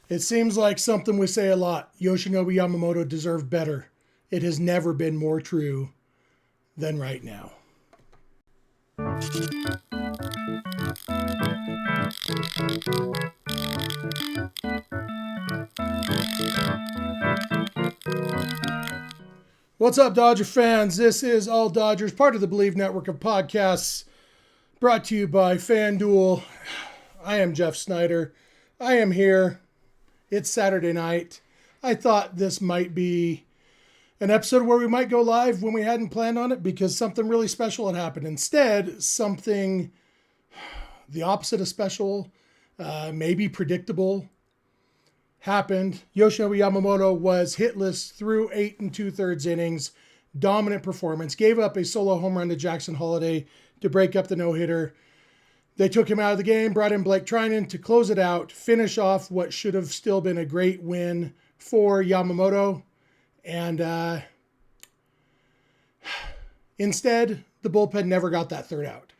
It seems like something we say a lot. Yoshinobu Yamamoto deserved better. It has never been more true than right now. What's up, Dodger fans? This is All Dodgers, part of the Bleav Network of podcasts, brought to you by FanDuel. I am Jeff Snider. I am here. It's Saturday night. I thought this might be an episode where we might go live when we hadn't planned on it because something really special had happened. Instead, something the opposite of special, maybe predictable, happened. Yoshinobu Yamamoto was hitless through 8 2/3 innings. Dominant performance. Gave up a solo home run to Jackson Holliday to break up the no-hitter. They took him out of the game, brought in Blake Treinen to close it out, finish off what should have still been a great win for Yamamoto. And instead, the bullpen never got that third out.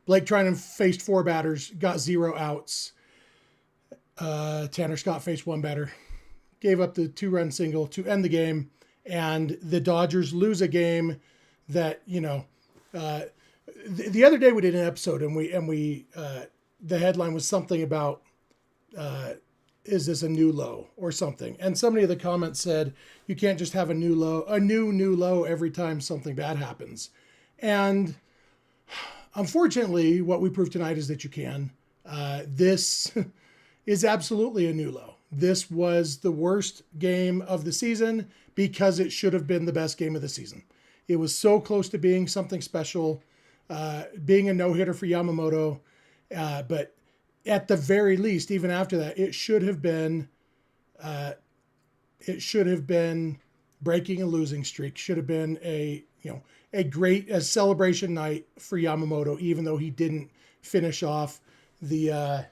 Blake Treinen faced 4 batters, got 0 outs. Tanner Scott faced 1 batter, gave up the 2-run single to end the game, and the Dodgers lose a game that, the other day we did an episode and we the headline was something about is this a new low or something, and somebody in the comments said you can't just have a new low every time something bad happens, and unfortunately what we proved tonight is that you can. This is absolutely a new low. This was the worst game of the season because it should have been the best game of the season. It was so close to being something special, being a no-hitter for Yamamoto. But at the very least, even after that, it should have been breaking a losing streak. Should have been a great celebration night for Yamamoto, even though he didn't finish off the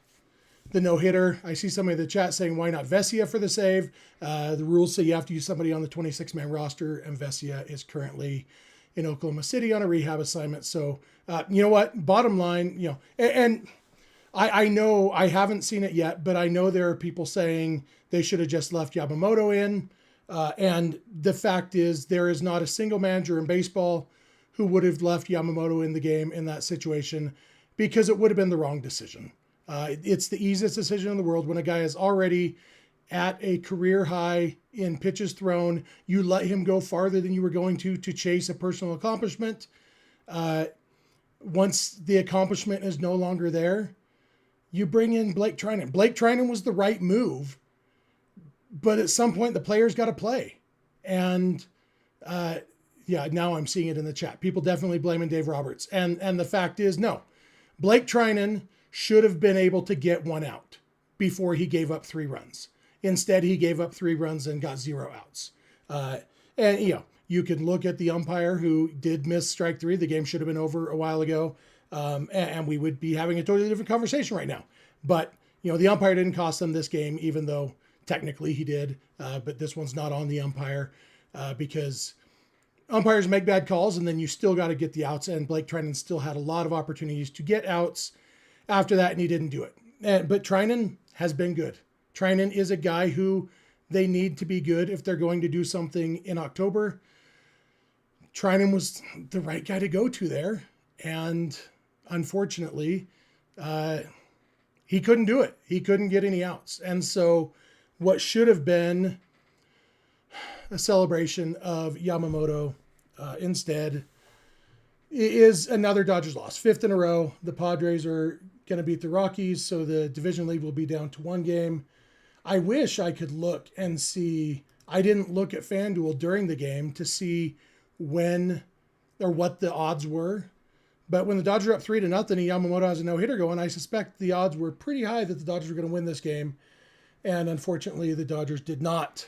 no-hitter. I see somebody in the chat saying, why not Vesia for the save? The rules say you have to use somebody on the 26-man roster, and Vesia is currently in Oklahoma City on a rehab assignment. So, you know what? Bottom line, and I know I haven't seen it yet, but I know there are people saying they should have just left Yamamoto in. And the fact is, there is not a single manager in baseball who would have left Yamamoto in the game in that situation because it would have been the wrong decision. It's the easiest decision in the world when a guy is already at a career high in pitches thrown. You let him go farther than you were going to chase a personal accomplishment. Once the accomplishment is no longer there, you bring in Blake Treinen. Blake Treinen was the right move, but at some point the player's got to play. And now I'm seeing it in the chat. People definitely blaming Dave Roberts. And the fact is, no, Blake Treinen should have been able to get 1 out before he gave up 3 runs. Instead, he gave up 3 runs and got 0 outs. You can look at the umpire who did miss strike 3. The game should have been over a while ago. And we would be having a totally different conversation right now. But, the umpire didn't cost them this game, even though technically he did. But this one's not on the umpire because umpires make bad calls, and then you still got to get the outs. And Blake Treinen still had a lot of opportunities to get outs after that, and he didn't do it. But Treinen has been good. Treinen is a guy who they need to be good if they're going to do something in October. Treinen was the right guy to go to there. And unfortunately, he couldn't do it. He couldn't get any outs. And so what should have been a celebration of Yamamoto instead is another Dodgers loss. 5th in a row. The Padres are going to beat the Rockies, so the division lead will be down to 1 game. I wish I could look and see. I didn't look at FanDuel during the game to see when or what the odds were. But when the Dodgers are up 3-0 and Yamamoto has a no-hitter going, I suspect the odds were pretty high that the Dodgers were going to win this game. And unfortunately, the Dodgers did not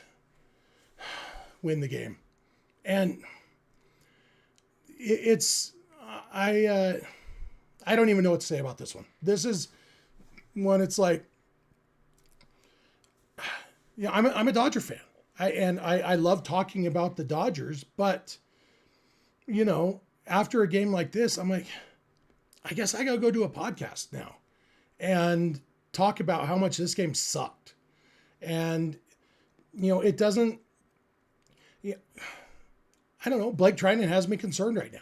win the game. And I don't even know what to say about this one. This is one, it's like, I'm a Dodger fan. I love talking about the Dodgers, but, after a game like this, I'm like, I guess I got to go do a podcast now and talk about how much this game sucked. And, it doesn't, yeah, I don't know. Blake Trinan has me concerned right now.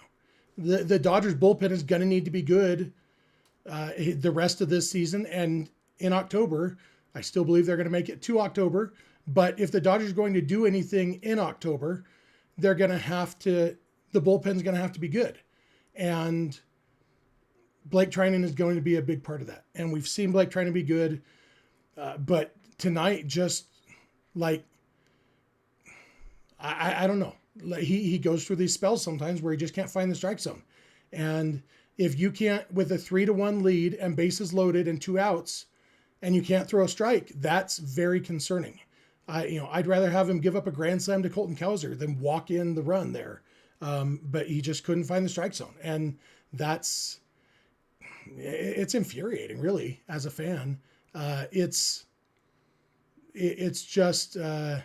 The Dodgers bullpen is going to need to be good the rest of this season. And in October, I still Bleav they're going to make it to October. But if the Dodgers are going to do anything in October, they're going to have to, the bullpen's going to have to be good. And Blake Trinan is going to be a big part of that. And we've seen Blake Trinan be good. But tonight, just like, I don't know. Like he goes through these spells sometimes where he just can't find the strike zone. And if you can't, with a 3-1 lead and bases loaded and 2 outs, and you can't throw a strike, that's very concerning. I'd rather have him give up a grand slam to Colton Cowser than walk in the run there. But he just couldn't find the strike zone. And it's infuriating, really, as a fan. It's just, I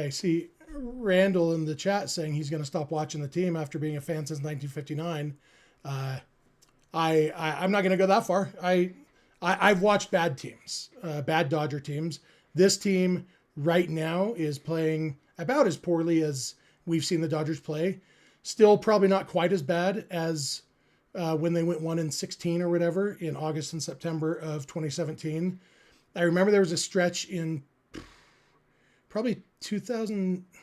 see Randall in the chat saying he's going to stop watching the team after being a fan since 1959. I'm not going to go that far. I've watched bad teams, bad Dodger teams. This team right now is playing about as poorly as we've seen the Dodgers play. Still probably not quite as bad as when they went 1-16 or whatever in August and September of 2017. I remember there was a stretch in probably 2000, I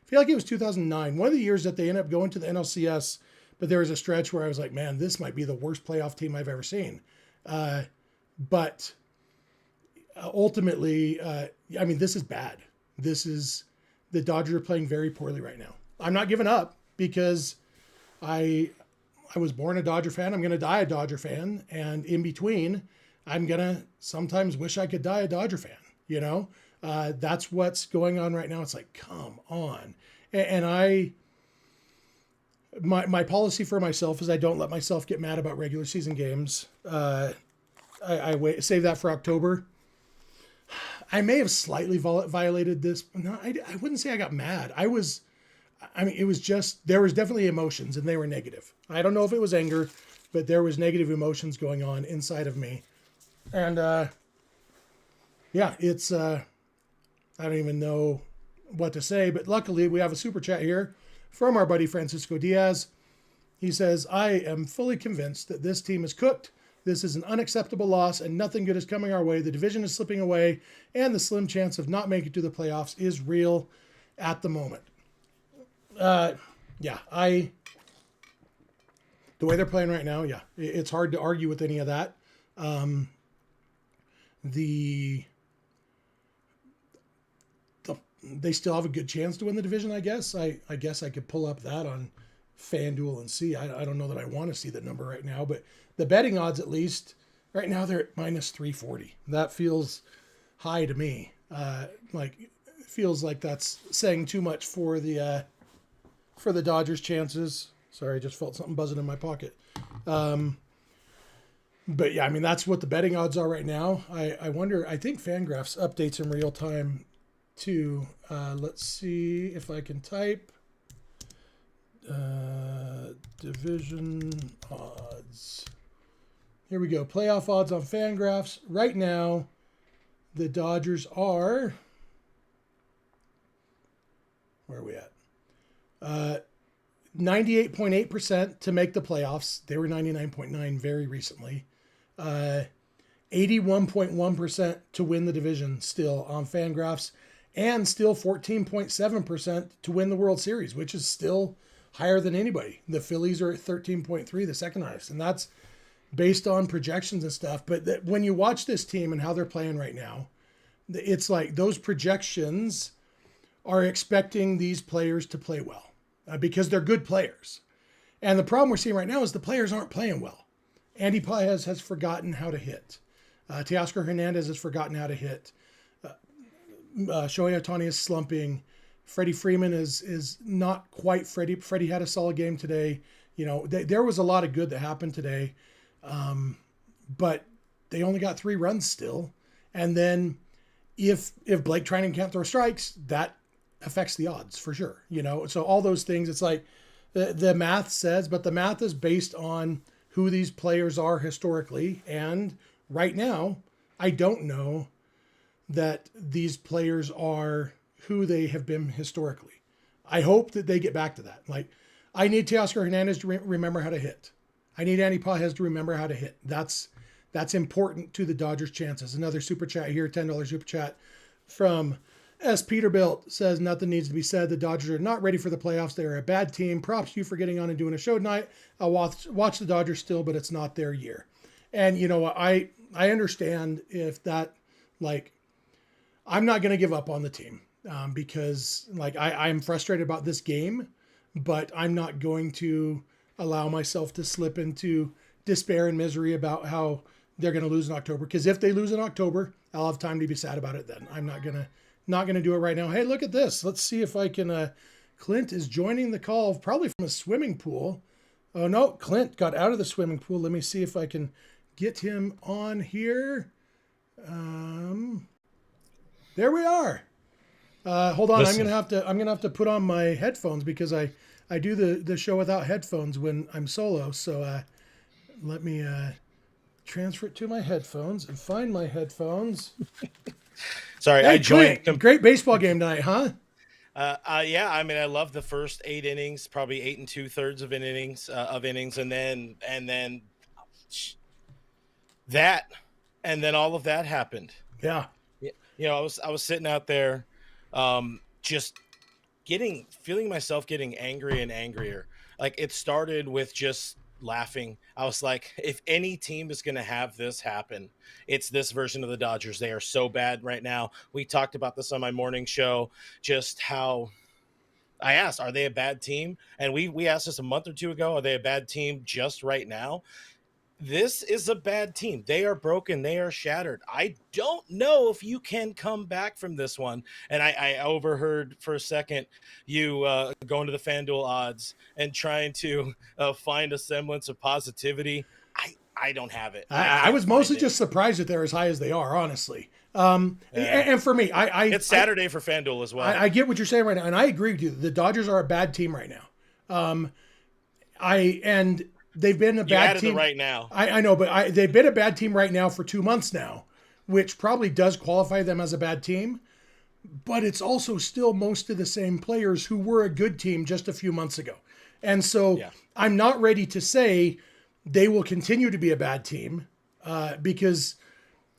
feel like it was 2009, one of the years that they ended up going to the NLCS, but there was a stretch where I was like, man, this might be the worst playoff team I've ever seen. But ultimately, this is bad. The Dodgers are playing very poorly right now. I'm not giving up because I was born a Dodger fan. I'm going to die a Dodger fan. And in between, I'm going to sometimes wish I could die a Dodger fan, That's what's going on right now. It's like, come on. And my policy for myself is I don't let myself get mad about regular season games. I save that for October. I may have slightly violated this. No, I wouldn't say I got mad. It was just, there was definitely emotions and they were negative. I don't know if it was anger, but there was negative emotions going on inside of me. And it's, I don't even know what to say, but luckily we have a super chat here from our buddy Francisco Diaz. He says, I am fully convinced that this team is cooked. This is an unacceptable loss and nothing good is coming our way. The division is slipping away and the slim chance of not making it to the playoffs is real at the moment. The way they're playing right now, it's hard to argue with any of that. They still have a good chance to win the division, I guess. I guess I could pull up that on FanDuel and see. I don't know that I want to see that number right now, but the betting odds, at least right now, they're at -340. That feels high to me. It feels like that's saying too much for the Dodgers' chances. Sorry, I just felt something buzzing in my pocket. But yeah, that's what the betting odds are right now. I wonder, I think FanGraphs updates in real time too. Let's see if I can type division odds. Here we go. Playoff odds on FanGraphs. Right now, the Dodgers are, where are we at? 98.8% to make the playoffs. They were 99.9 very recently. 81.1% to win the division still on FanGraphs, and still 14.7% to win the World Series, which is still higher than anybody. The Phillies are at 13.3, the second highest, and that's based on projections and stuff. But when you watch this team and how they're playing right now, it's like those projections are expecting these players to play well because they're good players. And the problem we're seeing right now is the players aren't playing well. Andy Paez has forgotten how to hit. Teoscar Hernandez has forgotten how to hit. Shohei Ohtani is slumping. Freddie Freeman is not quite Freddie. Freddie had a solid game today. There was a lot of good that happened today. But they only got 3 runs still. And then if Blake Trinan can't throw strikes, that affects the odds for sure. So all those things, it's like the math says, but the math is based on who these players are historically. And right now, I don't know that these players are who they have been historically. I hope that they get back to that. Like, I need Teoscar Hernandez to remember how to hit. I need Andy Pages to remember how to hit. That's important to the Dodgers' chances. Another super chat here, $10 super chat from S. Peterbilt says, nothing needs to be said. The Dodgers are not ready for the playoffs. They're a bad team. Props to you for getting on and doing a show tonight. I'll watch the Dodgers still, but it's not their year. And, you know, I understand if that, like, I'm not going to give up on the team because, like, I'm frustrated about this game, but I'm not going to allow myself to slip into despair and misery about how they're going to lose in October. Because if they lose in October, I'll have time to be sad about it then. I'm not gonna do it right now. Hey, look at this. Let's see if I can. Clint is joining the call, probably from a swimming pool. Oh no, Clint got out of the swimming pool. Let me see if I can get him on here. There we are. Hold on. Listen. I'm gonna have to put on my headphones because I do the show without headphones when I'm solo. So let me transfer it to my headphones and find my headphones. Sorry, hey, I joined. Clint, great baseball game tonight, huh? Yeah, I mean, I love the first 8 innings, probably 8 2/3 of innings, and then that, and then all of that happened. Yeah. You know, I was sitting out there, just feeling myself getting angry and angrier. Like, it started with just laughing. I was like, if any team is going to have this happen, it's this version of the Dodgers. They are so bad right now. We talked about this on my morning show, just how I asked, are they a bad team? And we asked this a month or two ago. Are they a bad team just right now? This is a bad team. They are broken. They are shattered. I don't know if you can come back from this one. And I overheard for a second you going to the FanDuel odds and trying to find a semblance of positivity. I don't have it. I was mostly just surprised that they're as high as they are, honestly. And for me, it's Saturday for FanDuel as well. I get what you're saying right now, and I agree with you. The Dodgers are a bad team right now. And they've been a bad team right now. I know, but they've been a bad team right now for 2 months now, which probably does qualify them as a bad team. But it's also still most of the same players who were a good team just a few months ago. And so I'm not ready to say they will continue to be a bad team because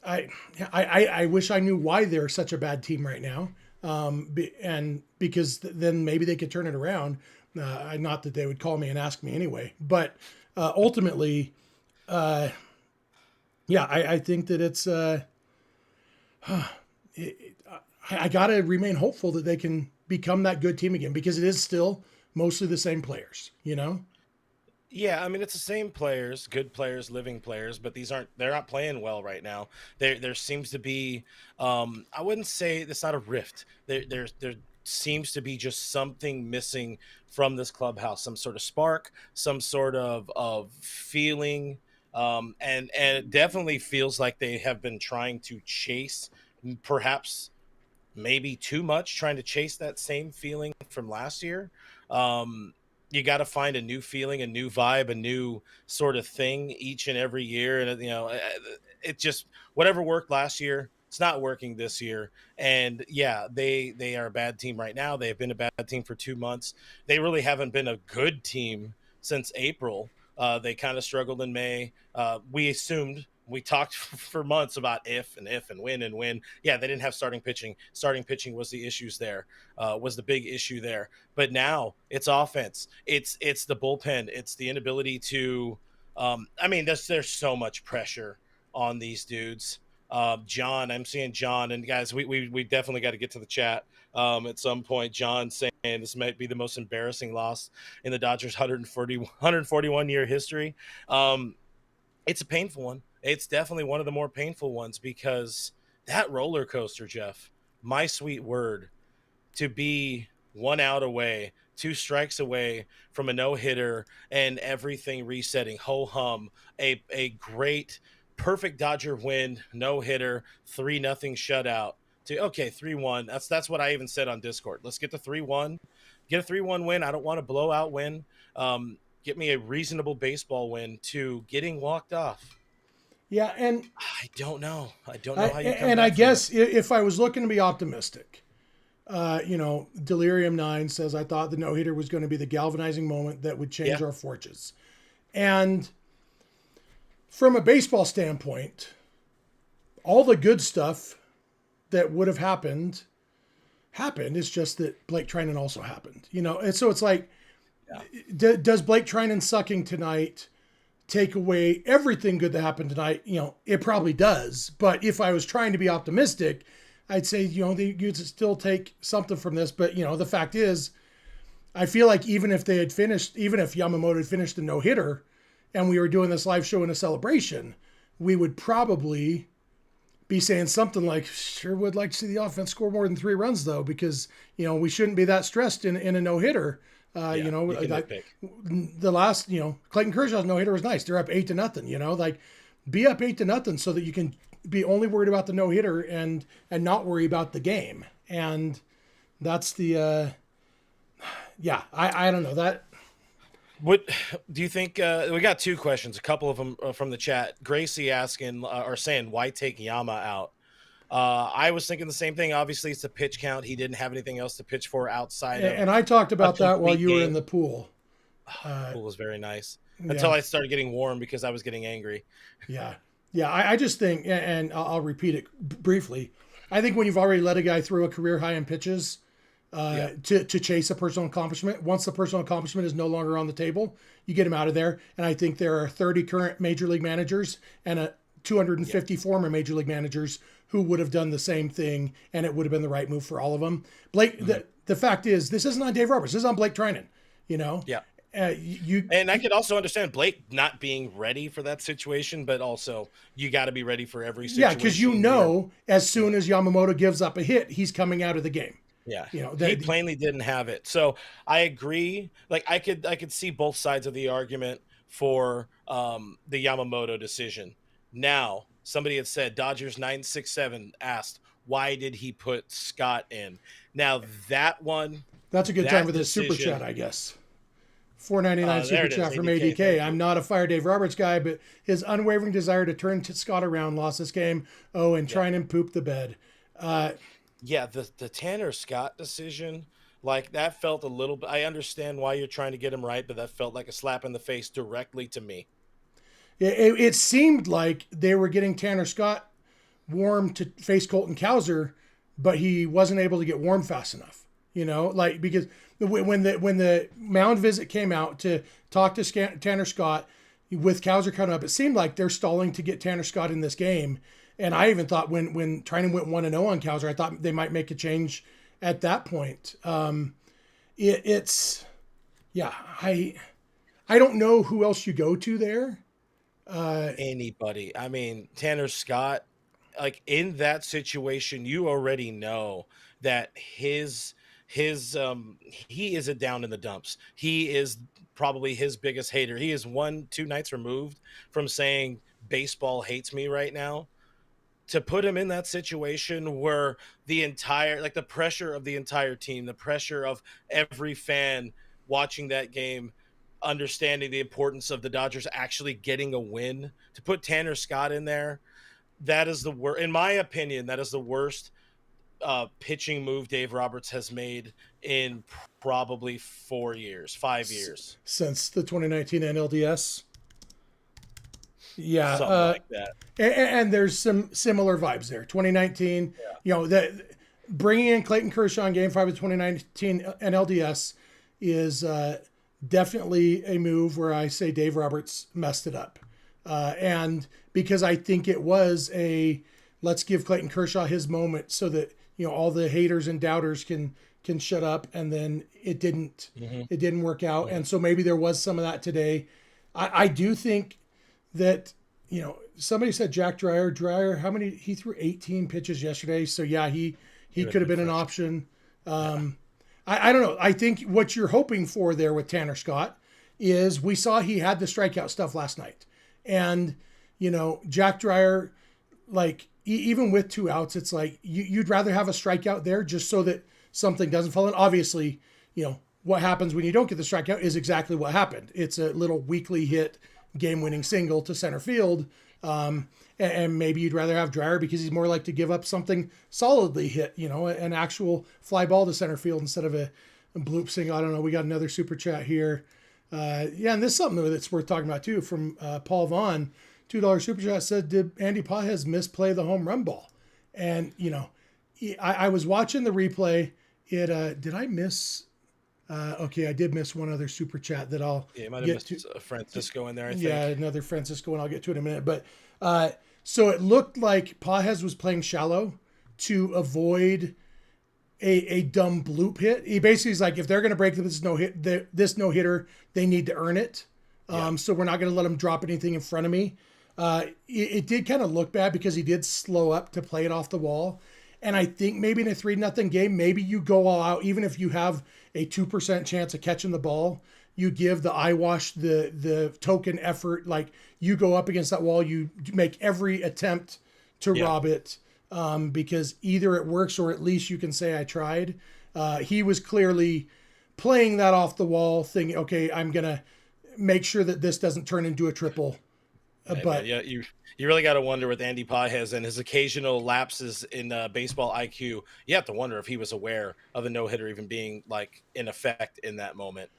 I wish I knew why they're such a bad team right now. And because then maybe they could turn it around. Not that they would call me and ask me anyway, but ultimately, I think that it's, I got to remain hopeful that they can become that good team again because it is still mostly the same players, you know? Yeah, I mean, it's the same players, good players, living players, but they're not playing well right now. There seems to be, I wouldn't say it's not a rift. There seems to be just something missing from this clubhouse, some sort of spark, some sort of feeling. And it definitely feels like they have been trying to chase, perhaps maybe too much, trying to chase that same feeling from last year. You got to find a new feeling, a new vibe, a new sort of thing each and every year. And, you know, it just, whatever worked last year, it's not working this year. And yeah, they are a bad team right now. They've been a bad team for 2 months. They really haven't been a good team since April. They kind of struggled in May. We talked for months about if and when. Yeah, they didn't have starting pitching. Starting pitching was the issues there, was the big issue there. But now it's offense. It's the bullpen. It's the inability to. I mean, there's so much pressure on these dudes. John, I'm seeing John, and guys, we definitely got to get to the chat at some point. John saying this might be the most embarrassing loss in the Dodgers 141 year history. It's a painful one. It's definitely one of the more painful ones because that roller coaster, Jeff, my sweet word, to be 1 out away, 2 strikes away from a no-hitter and everything resetting, ho-hum, a great, perfect Dodger win, no-hitter, 3-0 shutout to, okay, 3-1. That's what I even said on Discord. Let's get to 3-1. Get a 3-1 win. I don't want a blowout win. Get me a reasonable baseball win to getting walked off. Yeah, and I don't know. I don't know how you come and I back from that. guess if I was looking to be optimistic, Delirium 9 says, I thought the no hitter was going to be the galvanizing moment that would change Yeah. our fortunes. And from a baseball standpoint, all the good stuff that would have happened. It's just that Blake Trinan also happened, and so it's like, does Blake Trinan sucking tonight take away everything good that happened tonight? It probably does. But if I was trying to be optimistic, I'd say, you'd still take something from this. But, the fact is, I feel like even if Yamamoto had finished the no hitter and we were doing this live show in a celebration, we would probably be saying something like, sure would like to see the offense score more than 3 runs, though, because, we shouldn't be that stressed in a no hitter. The last, Clayton Kershaw's no hitter was nice. They're up 8-0, like be up 8-0 so that you can be only worried about the no hitter and not worry about the game. And that's the, I don't know that. What do you think? We got 2 questions, a couple of them from the chat. Gracie asking or saying, why take Yama out? I was thinking the same thing. Obviously, it's a pitch count. He didn't have anything else to pitch for outside of. And I talked about that while you were in the pool. The pool was very nice until I started getting warm because I was getting angry. Yeah. I just think, and I'll repeat it briefly. I think when you've already let a guy throw a career high in pitches to chase a personal accomplishment, once the personal accomplishment is no longer on the table, you get him out of there. And I think there are 30 current major league managers and 250 former major league managers who would have done the same thing, and it would have been the right move for all of them. Blake, the fact is, this isn't on Dave Roberts. This is on Blake Trinan, Yeah. And I could also understand Blake not being ready for that situation, but also you got to be ready for every situation. Yeah, because as soon as Yamamoto gives up a hit, he's coming out of the game. Yeah, he plainly didn't have it. So I agree. Like I could see both sides of the argument for the Yamamoto decision. Now, somebody had said Dodgers 967 asked, why did he put Scott in? Now that's a good time for this super chat, I guess. $4.99 super chat from ADK. I'm not a Fire Dave Roberts guy, but his unwavering desire to turn Scott around lost this game. And trying and poop the bed. The Tanner Scott decision, like that felt a little bit. I understand why you're trying to get him right, but that felt like a slap in the face directly to me. It seemed like they were getting Tanner Scott warm to face Colton Cowser, but he wasn't able to get warm fast enough. Because when the mound visit came out to talk to Tanner Scott with Cowser coming up, it seemed like they're stalling to get Tanner Scott in this game. And I even thought when Trinan went 1-0 on Cowser, I thought they might make a change at that point. I don't know who else you go to there. Anybody. I mean, Tanner Scott, like in that situation, you already know that he is a down in the dumps. He is probably his biggest hater. He is 1-2 nights removed from saying baseball hates me right now. To put him in that situation where the pressure of the entire team, the pressure of every fan watching that game, understanding the importance of the Dodgers actually getting a win, to put Tanner Scott in there, that is the worst. In my opinion, that is the worst pitching move Dave Roberts has made in probably 5 years. Since the 2019 NLDS. Yeah. Something like that. And there's some similar vibes there. 2019, bringing in Clayton Kershaw in Game 5 of 2019 NLDS is definitely a move where I say Dave Roberts messed it up. And because I think it was let's give Clayton Kershaw his moment so that, all the haters and doubters can shut up. And then it didn't work out. And so maybe there was some of that today. I do think that, somebody said Jack Dreyer, how many, he threw 18 pitches yesterday. So yeah, he could have been an option. I don't know. I think what you're hoping for there with Tanner Scott is we saw he had the strikeout stuff last night. And, Jack Dreyer, like even with 2 outs, it's like you'd rather have a strikeout there just so that something doesn't fall in. Obviously, what happens when you don't get the strikeout is exactly what happened. It's a little weakly hit game-winning single to center field And maybe you'd rather have Dreyer because he's more like to give up something solidly hit, an actual fly ball to center field instead of a bloop saying, I don't know. We got another super chat here. And this is something that's worth talking about too from Paul Vaughn. $2 super chat said, did Andy Pages misplay the home run ball? And, I was watching the replay. Did I miss? Okay, I did miss one other super chat that I'll you might have missed Francisco in there, I think. Yeah, another Francisco, and I'll get to it in a minute. But so it looked like Pages was playing shallow to avoid a dumb bloop hit. He basically is like, if they're going to break this no hitter, they need to earn it. So we're not going to let them drop anything in front of me. It did kind of look bad because he did slow up to play it off the wall. And I think maybe in a 3-0 game, maybe you go all out, even if you have a 2% chance of catching the ball. You give the eyewash the token effort, like you go up against that wall, you make every attempt to rob it, because either it works or at least you can say I tried. He was clearly playing that off the wall, thinking, okay, I'm gonna make sure that this doesn't turn into a triple. But yeah, you really got to wonder with Andy Pages and his occasional lapses in baseball IQ. You have to wonder if he was aware of the no hitter even being like in effect in that moment.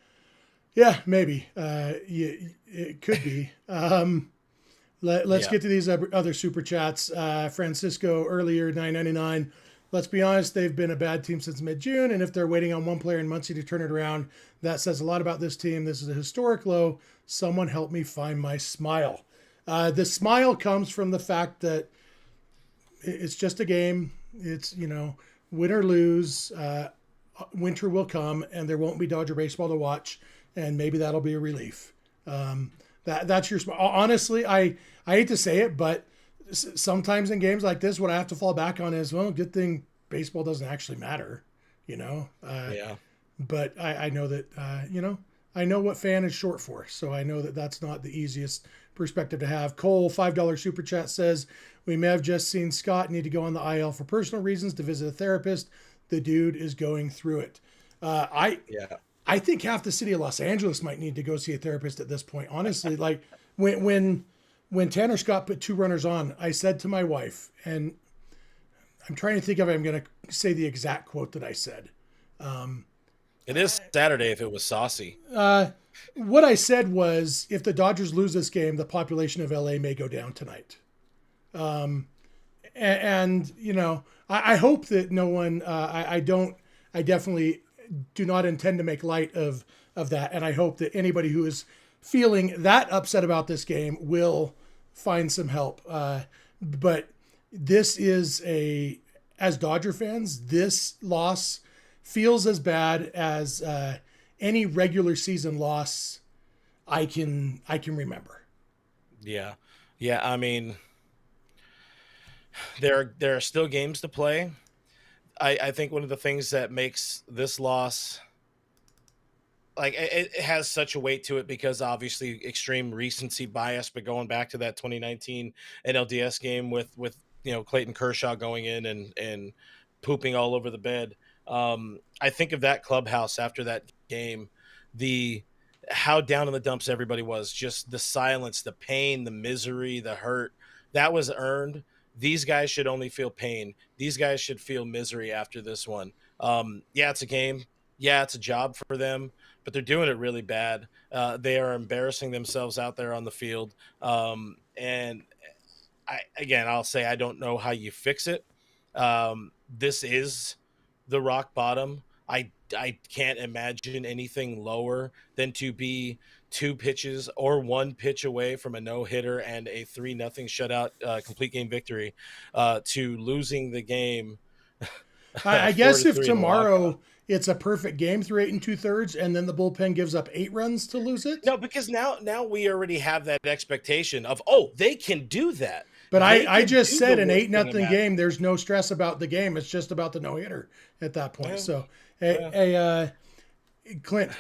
Yeah, maybe. It could be. Let's get to these other super chats. Francisco earlier, $9.99. Let's be honest, they've been a bad team since mid-June, and if they're waiting on one player in Muncie to turn it around, that says a lot about this team. This is a historic low. Someone help me find my smile. The smile comes from the fact that it's just a game. It's, win or lose, winter will come, and there won't be Dodger baseball to watch, and maybe that'll be a relief. That's your smile. Honestly, I hate to say it, but sometimes in games like this, what I have to fall back on is, well, good thing baseball doesn't actually matter, But I know that, I know what fan is short for, so I know that that's not the easiest perspective to have. Cole, $5 super chat says, we may have just seen Scott need to go on the IL for personal reasons to visit a therapist. The dude is going through it. I think half the city of Los Angeles might need to go see a therapist at this point. Honestly, like when Tanner Scott put 2 runners on, I said to my wife, and I'm trying to think of, I'm going to say the exact quote that I said. It is Saturday if it was saucy. What I said was, if the Dodgers lose this game, the population of LA may go down tonight. I hope that no one, I definitely do not intend to make light of that. And I hope that anybody who is feeling that upset about this game will find some help. But this is as Dodger fans, this loss feels as bad as any regular season loss I can remember. Yeah. I mean, there are still games to play. I think one of the things that makes this loss, like it has such a weight to it because obviously extreme recency bias, but going back to that 2019 NLDS game with Clayton Kershaw going in and pooping all over the bed. I think of that clubhouse after that game, how down in the dumps everybody was, just the silence, the pain, the misery, the hurt that was earned. These guys should only feel pain. These guys should feel misery after this one. It's a game. Yeah, it's a job for them, but they're doing it really bad. They are embarrassing themselves out there on the field. And I'll say I don't know how you fix it. This is the rock bottom. I can't imagine anything lower than to be 2 pitches or 1 pitch away from a no-hitter and a 3-0 shutout complete game victory to losing the game. I guess if tomorrow it's a perfect game through 8 2/3 and then the bullpen gives up 8 runs to lose it. No, because now we already have that expectation of, they can do that. But I just said an 8-0 game, there's no stress about the game. It's just about the no-hitter at that point. Yeah. So, hey, Clint,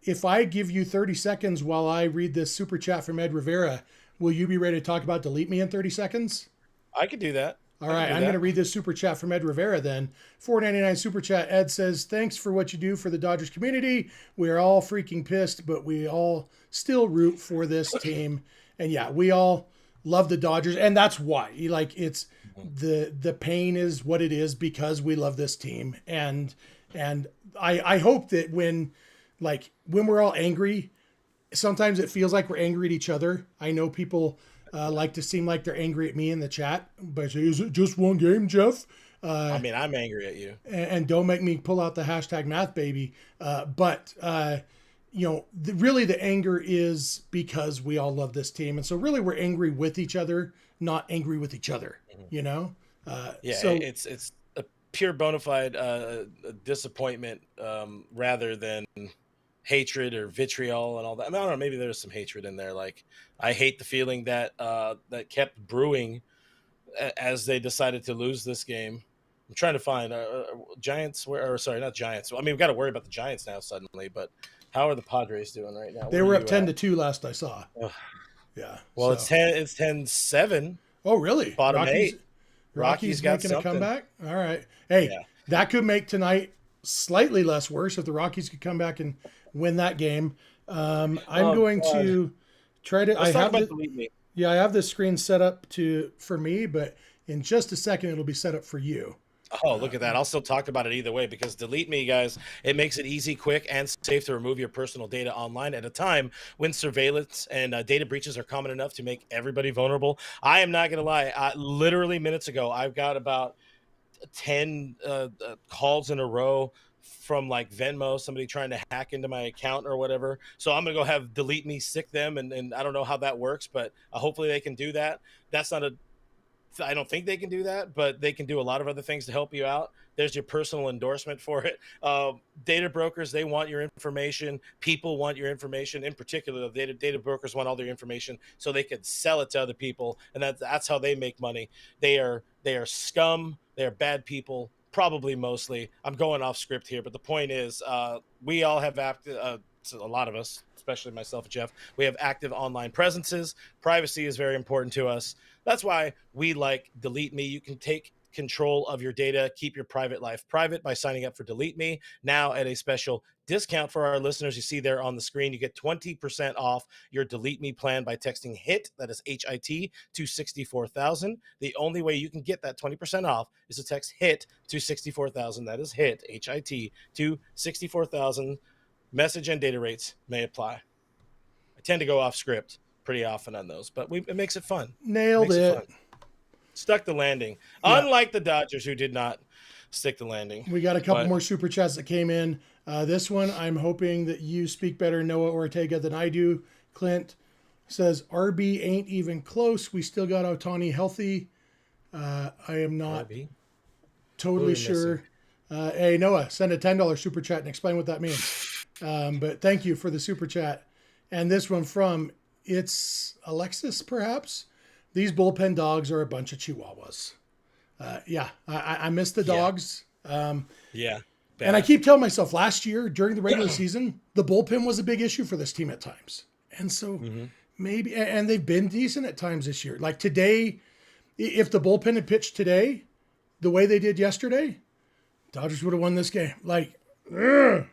if I give you 30 seconds while I read this super chat from Ed Rivera, will you be ready to talk about Delete Me in 30 seconds? I could do that. All right, I'm going to read this super chat from Ed Rivera then. $4.99 super chat. Ed says, thanks for what you do for the Dodgers community. We are all freaking pissed, but we all still root for this team. And yeah, we all love the Dodgers, and that's why. Like it's Mhm. the pain is what it is because we love this team, and I hope that when we're all angry, sometimes it feels like we're angry at each other. I know people like to seem like they're angry at me in the chat, but I say, is it just one game, Jeff? I mean, I'm angry at you. And don't make me pull out the hashtag math baby. But really the anger is because we all love this team. And so really we're angry with each other, not angry with each other, Mhm. you know? Yeah, So it's a pure bona fide disappointment rather than hatred or vitriol and all that. I mean, I don't know. Maybe there's some hatred in there. Like I hate the feeling that that kept brewing as they decided to lose this game. I'm trying to find Giants. Or sorry, not Giants. I mean, we've got to worry about the Giants now suddenly. But how are the Padres doing right now? they Where are were up you 10 at? to 2 last I saw. Ugh. Yeah. Well, So, it's 10-7. oh, really? Bottom Rockies, eight. Rockies Rockies got making a something. comeback. All right. Hey, Yeah. that could make tonight slightly less worse if the Rockies could come back and win that game. I'm Oh going God. to try to, Let's talk about delete me. yeah, I have the screen set up for me, but in just a second, it'll be set up for you. Oh, look at that. I'll still talk about it either way because delete me, guys, it makes it easy, quick, and safe to remove your personal data online at a time when surveillance and data breaches are common enough to make everybody vulnerable. I am not going to lie. Literally minutes ago, I've got about 10 calls in a row from like Venmo, somebody trying to hack into my account or whatever. So I'm going to go have delete me, sick them. And I don't know how that works, but hopefully they can do that. That's not a I don't think they can do that, but they can do a lot of other things to help you out. There's your personal endorsement for it. Data brokers, they want your information. People want your information. In particular, the data brokers want all their information so they can sell it to other people, and that's how they make money. They are scum. They are bad people. Probably mostly. I'm going off script here, but the point is, we all have a lot of us, especially myself and Jeff, we have active online presences. Privacy is very important to us. That's why we like Delete Me. You can take control of your data, keep your private life private by signing up for Delete Me now at a special discount for our listeners. You see there on the screen, you get 20% off your Delete Me plan by texting HIT, that is HIT, to 64,000. The only way you can get that 20% off is to text HIT to 64,000. That is HIT, HIT, to 64,000. Message and data rates may apply. I tend to go off script pretty often on those, but it makes it fun. It Nailed makes it fun. it. Stuck the landing, Yeah. unlike the Dodgers who did not stick the landing. We got a couple But more super chats that came in. This one, I'm hoping that you speak better Noah Ortega than I do. Clint says, RB ain't even close. We still got Otani healthy. I am not RB, totally sure. Hey, Noah, send a $10 super chat and explain what that means. But thank you for the super chat. And this one from, it's Alexis, perhaps. These bullpen dogs are a bunch of chihuahuas. Yeah, I miss the dogs. yeah, And I bad. keep telling myself last year during the regular season, the bullpen was a big issue for this team at times. And so maybe, and they've been decent at times this year. Like today, if the bullpen had pitched today the way they did yesterday, Dodgers would have won this game. Like, and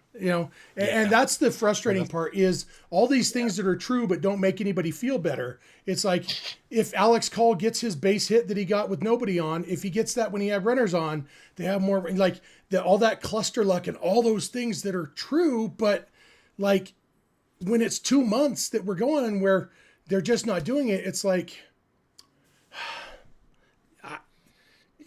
that's the frustrating part is all these things that are true but don't make anybody feel better. It's like if Alex Call gets his base hit that he got with nobody on, if he gets that when he had runners on, they have more like all that cluster luck and all those things that are true. But like when it's 2 months that we're going where they're just not doing it, it's like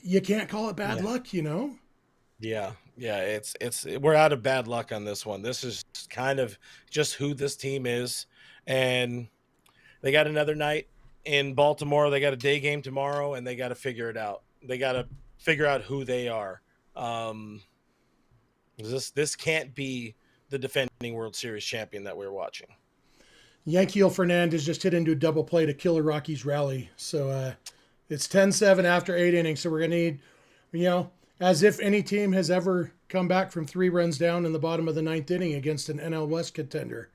you can't call it bad luck, Yeah, it's we're out of bad luck on this one. This is kind of just who this team is, and they got another night in Baltimore. They got a day game tomorrow, and they got to figure it out. They got to figure out who they are. This can't be the defending World Series champion that we're watching. Yankiel Fernandez just hit into a double play to kill a Rockies rally. So it's 10-7 after 8 innings. So we're going to need, as if any team has ever come back from 3 runs down in the bottom of the 9th inning against an NL West contender,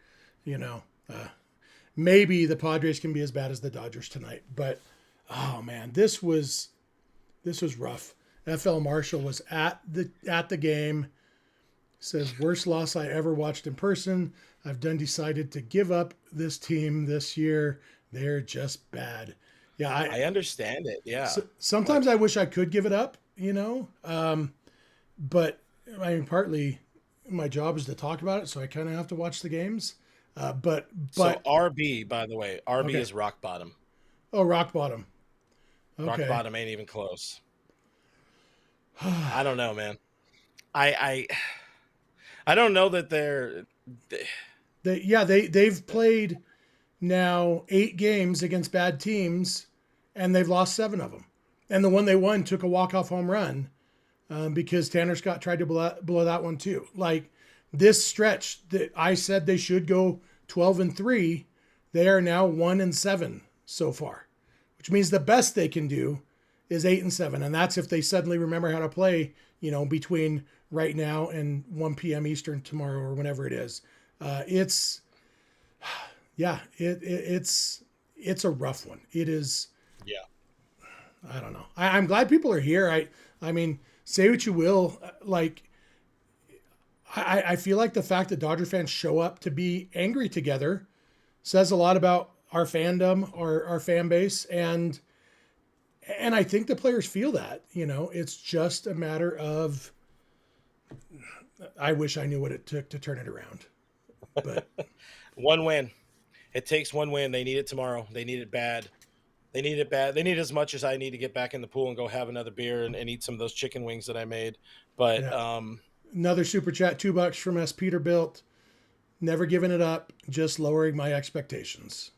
maybe the Padres can be as bad as the Dodgers tonight. But, oh man, this was rough. FL Marshall was at the game. Says, worst loss I ever watched in person. I've decided to give up this team this year. They're just bad. Yeah, I understand it. Yeah. sometimes Like, I wish I could give it up, but I mean, partly my job is to talk about it, so I kind of have to watch the games. so But RB, by the way, RB okay. is rock bottom. Oh, rock bottom. Rock Okay. bottom ain't even close. I don't know, man. I I don't know that They've played now 8 games against bad teams, and they've lost 7 of them. And the one they won took a walk-off home run because Tanner Scott tried to blow that one too. Like this stretch that I said they should go 12-3, they are now 1-7 so far, which means the best they can do is 8-7, and that's if they suddenly remember how to play. Between right now and 1 p.m. Eastern tomorrow or whenever it is. It's yeah, it's a rough one. It is. yeah. I don't know. I'm glad people are here. I mean, say what you will. Like, I feel like the fact that Dodger fans show up to be angry together says a lot about our fandom, our fan base, and I think the players feel that. It's just a matter of. I wish I knew what it took to turn it around, but One win. It takes one win. They need it tomorrow. They need it bad. They need it bad. They need it as much as I need to get back in the pool and go have another beer and eat some of those chicken wings that I made. But yeah. Another super chat, $2 from S. Peterbilt. Never giving it up, just lowering my expectations.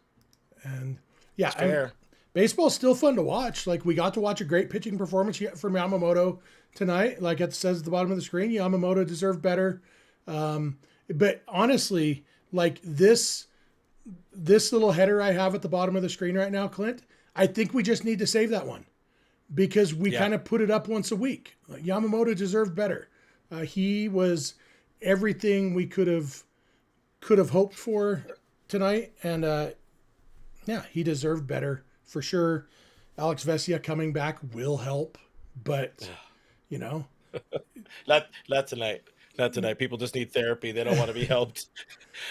And yeah, baseball's still fun to watch. Like we got to watch a great pitching performance from Yamamoto tonight. Like it says at the bottom of the screen, Yamamoto deserved better. But honestly, like this little header I have at the bottom of the screen right now, Clint, I think we just need to save that one because we kind of put it up once a week. Like, Yamamoto deserved better. He was everything we could have hoped for tonight, and he deserved better for sure. Alex Vesia coming back will help, but not tonight. Not tonight. People just need therapy. They don't want to be helped.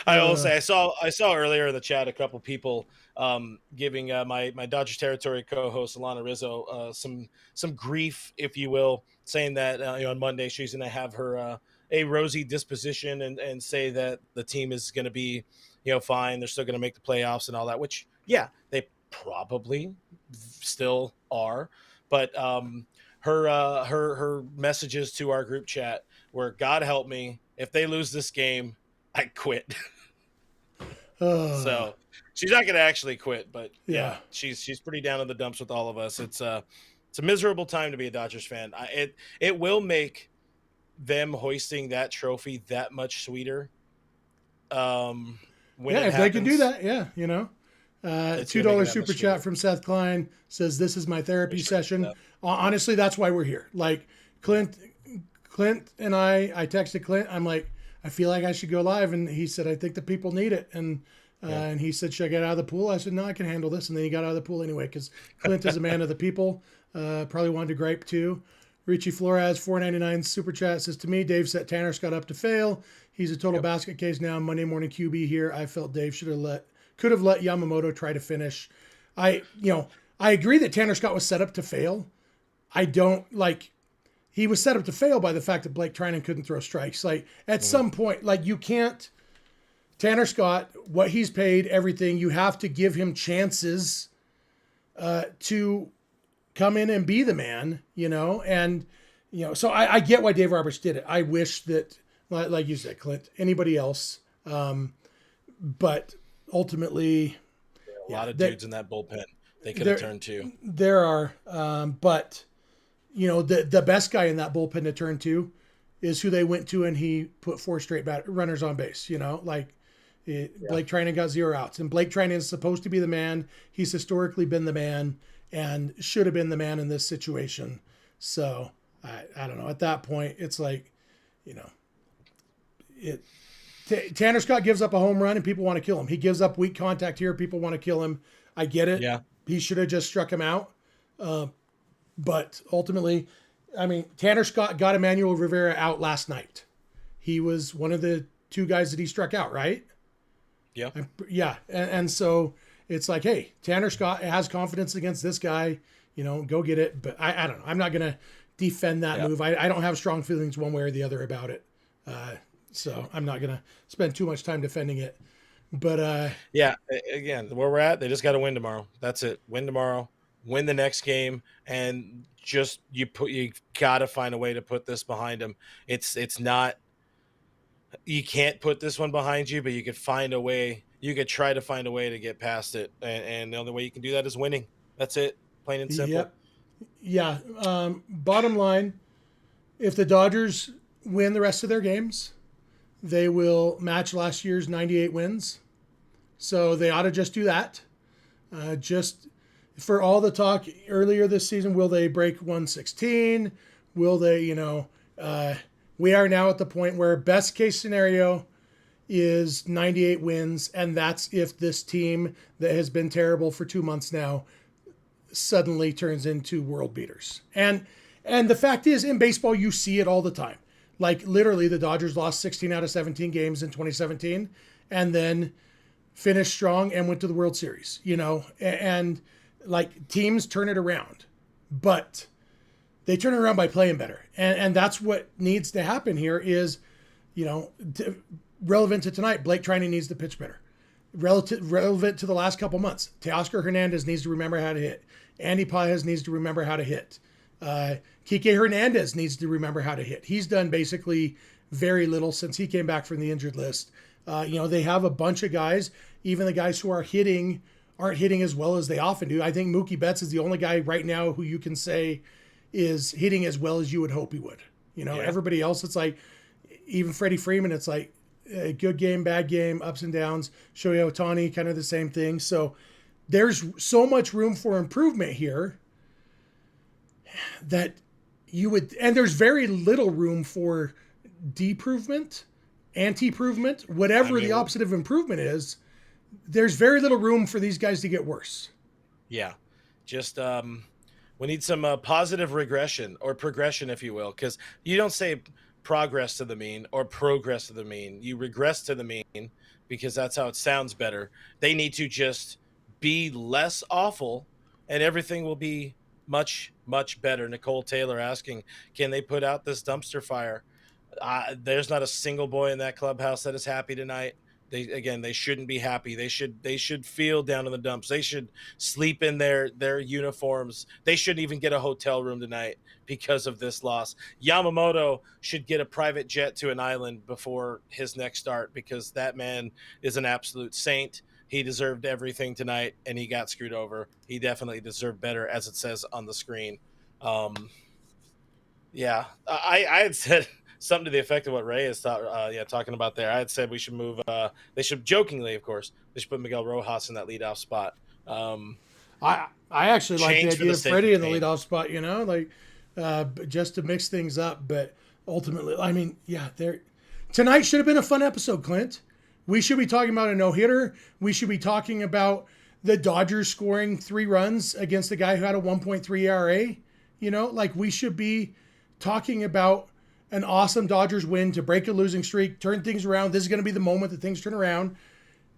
I will say I saw earlier in the chat a couple people giving my Dodgers territory co-host Alana Rizzo some grief, if you will, saying that on Monday she's going to have her a rosy disposition and say that the team is going to be fine. They're still going to make the playoffs and all that. Which they probably still are, but her messages to our group chat were, God help me, if they lose this game, I quit. So she's not going to actually quit, but she's pretty down in the dumps with all of us. It's a miserable time to be a Dodgers fan. It will make them hoisting that trophy that much sweeter. If they can do that, $2 super chat from Seth Klein says, this is my therapy session. Honestly, that's why we're here. Like Clint and I texted Clint. I'm like, I feel like I should go live. And he said, I think the people need it. And he said, should I get out of the pool? I said, no, I can handle this. And then he got out of the pool anyway, because Clint is a man of the people. Probably wanted to gripe too. Richie Flores, $4.99 super chat says, to me, Dave set Tanner Scott up to fail. He's a total basket case now. Monday morning QB here. I felt Dave could have let Yamamoto try to finish. I agree that Tanner Scott was set up to fail. I don't like. He was set up to fail by the fact that Blake Trinan couldn't throw strikes. Like at some point, like you can't. Tanner Scott, what he's paid, everything, you have to give him chances to come in and be the man, and so I get why Dave Roberts did it. I wish that, like you said, Clint, anybody else, but ultimately, a lot of dudes in that bullpen they could have turned to. There are, but the best guy in that bullpen to turn to is who they went to, and he put 4 straight runners on base. Blake Trinan got 0 outs, and Blake Trinan is supposed to be the man. He's historically been the man and should have been the man in this situation. So I don't know. At that point, it's like, Tanner Scott gives up a home run and people want to kill him. He gives up weak contact here. People want to kill him. I get it. Yeah. He should have just struck him out. But ultimately, I mean, Tanner Scott got Emmanuel Rivera out last night. He was one of the 2 guys that he struck out, right? Yeah. Yeah. And so, It's like, hey, Tanner Scott has confidence against this guy, go get it. But I don't know. I'm not going to defend that move. I don't have strong feelings one way or the other about it. So I'm not going to spend too much time defending it. But again, where we're at, they just got to win tomorrow. That's it. Win tomorrow, win the next game, and just you got to find a way to put this behind them. It's not, you can't put this one behind you, but you could find a way. You could try to find a way to get past it, and the only way you can do that is winning. That's it, plain and simple. Yeah. Bottom line, if the Dodgers win the rest of their games, they will match last year's 98 wins. So they ought to just do that. Just for all the talk earlier this season, will they break 116? Will they, we are now at the point where best case scenario is 98 wins. And that's if this team that has been terrible for 2 months now suddenly turns into world beaters. And the fact is, in baseball, you see it all the time. Like literally the Dodgers lost 16 out of 17 games in 2017 and then finished strong and went to the World Series, and like teams turn it around, but they turn it around by playing better. And that's what needs to happen here is, relevant to tonight, Blake Trinan needs to pitch better. Relevant to the last couple months, Teoscar Hernandez needs to remember how to hit. Andy Paez needs to remember how to hit. Kike Hernandez needs to remember how to hit. He's done basically very little since he came back from the injured list. They have a bunch of guys, even the guys who are hitting aren't hitting as well as they often do. I think Mookie Betts is the only guy right now who you can say is hitting as well as you would hope he would. Everybody else, it's like, even Freddie Freeman, it's like a good game, bad game, ups and downs. Shohei Ohtani, kind of the same thing. So there's so much room for improvement here that you would, and there's very little room for deprovement, anti-provement, whatever the opposite of improvement is. There's very little room for these guys to get worse. Yeah. Just, we need some positive regression or progression, if you will, because you don't say progress to the mean or progress to the mean. You regress to the mean because that's how it sounds better. They need to just be less awful and everything will be much, much better. Nicole Taylor asking, can they put out this dumpster fire? There's not a single boy in that clubhouse that is happy tonight. They shouldn't be happy. They should feel down in the dumps. They should sleep in their uniforms. They shouldn't even get a hotel room tonight because of this loss. Yamamoto should get a private jet to an island before his next start because that man is an absolute saint. He deserved everything tonight, and he got screwed over. He definitely deserved better, as it says on the screen. I had said something to the effect of what Ray is talking about there. I had said we should move. They should, jokingly, of course, they should put Miguel Rojas in that leadoff spot. I actually like the idea of Freddie in the leadoff spot. Just to mix things up. But ultimately, tonight should have been a fun episode, Clint. We should be talking about a no-hitter. We should be talking about the Dodgers scoring 3 runs against the guy who had a 1.3 ERA. We should be talking about an awesome Dodgers win to break a losing streak, turn things around. This is going to be the moment that things turn around.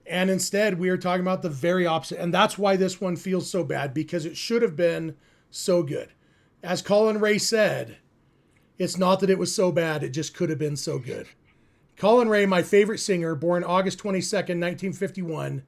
And instead, we are talking about the very opposite. And that's why this one feels so bad, because it should have been so good. As Colin Ray said, it's not that it was so bad, it just could have been so good. Colin Ray, my favorite singer, born August 22nd, 1951,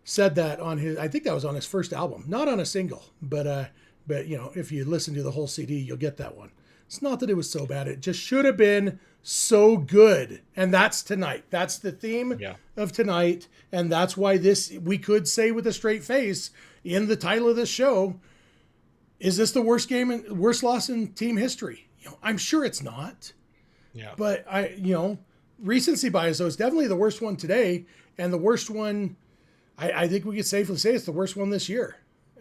said that on his, I think that was on his first album, not on a single, but if you listen to the whole CD, you'll get that one. It's not that it was so bad. It just should have been so good. And that's tonight. That's the theme of tonight. And that's why we could say with a straight face in the title of this show, is this the worst loss in team history? I'm sure it's not. Yeah. But recency bias, though, is definitely the worst one today. And the worst one, I think we could safely say it's the worst one this year.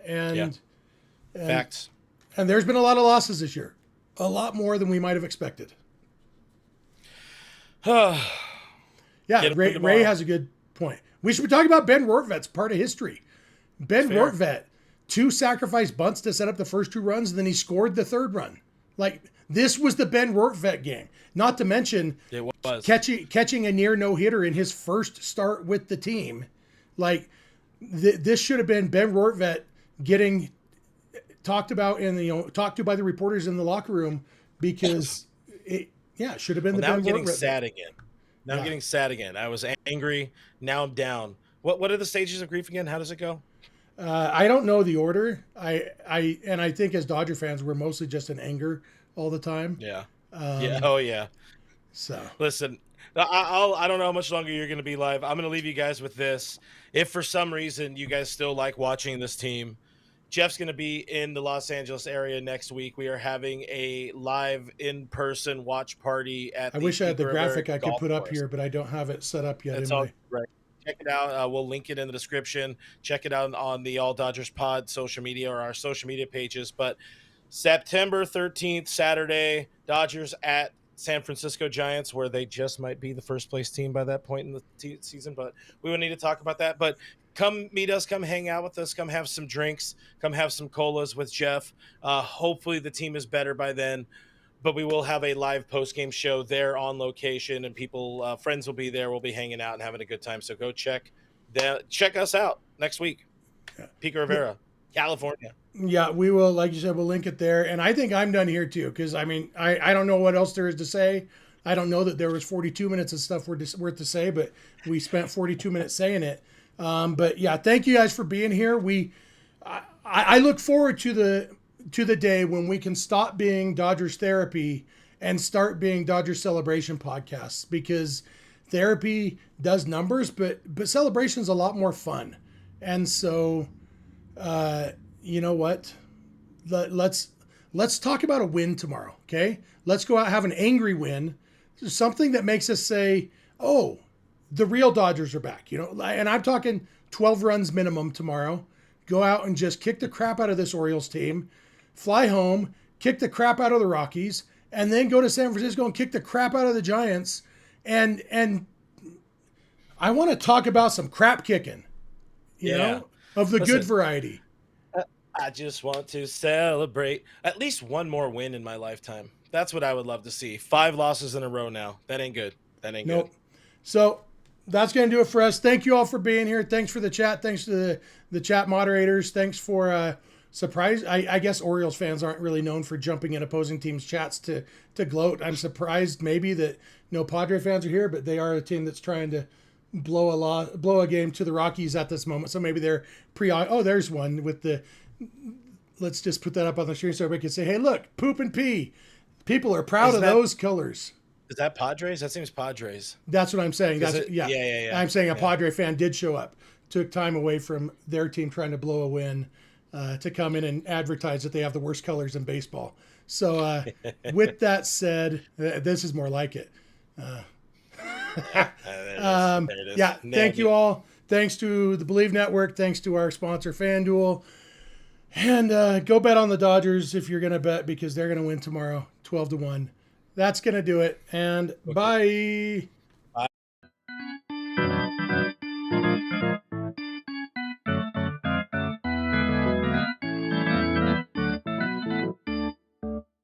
And facts. And there's been a lot of losses this year. A lot more than we might have expected. Ray has a good point. We should be talking about Ben Rortvet's part of history. Ben Rortvet, 2 sacrifice bunts to set up the first 2 runs, and then he scored the 3rd run. This was the Ben Rortvet game. Not to mention it was catching a near no-hitter in his first start with the team. this should have been Ben Rortvedt getting talked about talked to by the reporters in the locker room, because it should have been Now I'm Ben getting Rortvedt. sad again. Now I'm getting sad again. I was angry. Now I'm down. What are the stages of grief again? How does it go? I don't know the order. I think as Dodger fans, we're mostly just in anger all the time. Yeah. Oh yeah. So listen, I don't know how much longer you're going to be live. I'm going to leave you guys with this. If for some reason you guys still like watching this team, Jeff's going to be in the Los Angeles area next week. We are having a live in-person watch party at I wish I had the graphic I could put up course. here, but I don't have it set up yet. It's all right. Check it out. We'll link it in the description. Check it out on the All Dodgers Pod social media or our social media pages. But September 13th, Saturday, Dodgers at San Francisco Giants, where they just might be the first place team by that point in the season. But we would need to talk about that. But come meet us, come hang out with us, come have some drinks, come have some colas with Jeff. Hopefully the team is better by then. But we will have a live post-game show there on location, and people, friends will be there. We'll be hanging out and having a good time. So go check us out next week. Pico Rivera, California. Yeah, we will. Like you said, we'll link it there. And I think I'm done here too, because I mean, I don't know what else there is to say. I don't know that there was 42 minutes of stuff worth to say, but we spent 42 minutes saying it. But yeah, thank you guys for being here. I look forward to the day when we can stop being Dodgers Therapy and start being Dodgers Celebration podcasts, because therapy does numbers, but celebration's a lot more fun. And so, you know what? Let's talk about a win tomorrow. Okay. Let's go out, have an angry win. Something that makes us say, oh, the real Dodgers are back, and I'm talking 12 runs minimum tomorrow. Go out and just kick the crap out of this Orioles team, fly home, kick the crap out of the Rockies, and then go to San Francisco and kick the crap out of the Giants. And I want to talk about some crap kicking, you know, of the good variety. I just want to celebrate at least one more win in my lifetime. That's what I would love to see. 5 losses in a row now. That ain't good. Good. So that's going to do it for us. Thank you all for being here. Thanks for the chat. Thanks to the chat moderators. Thanks for surprise. I guess Orioles fans aren't really known for jumping in opposing teams' chats to gloat. I'm surprised maybe that no Padre fans are here, but they are a team that's trying to blow a game to the Rockies at this moment. So maybe they're there's one with the. Let's just put that up on the screen so everybody can say, hey, look, poop and pee. People are proud of those colors. Is that Padres? That seems Padres. That's what I'm saying. Yeah. I'm saying a Padre fan did show up, took time away from their team trying to blow a win to come in and advertise that they have the worst colors in baseball. So with that said, this is more like it. Thank you all. Thanks to the Bleav Network. Thanks to our sponsor, FanDuel. And go bet on the Dodgers if you're going to bet, because they're going to win tomorrow, 12-1. That's going to do it. And bye.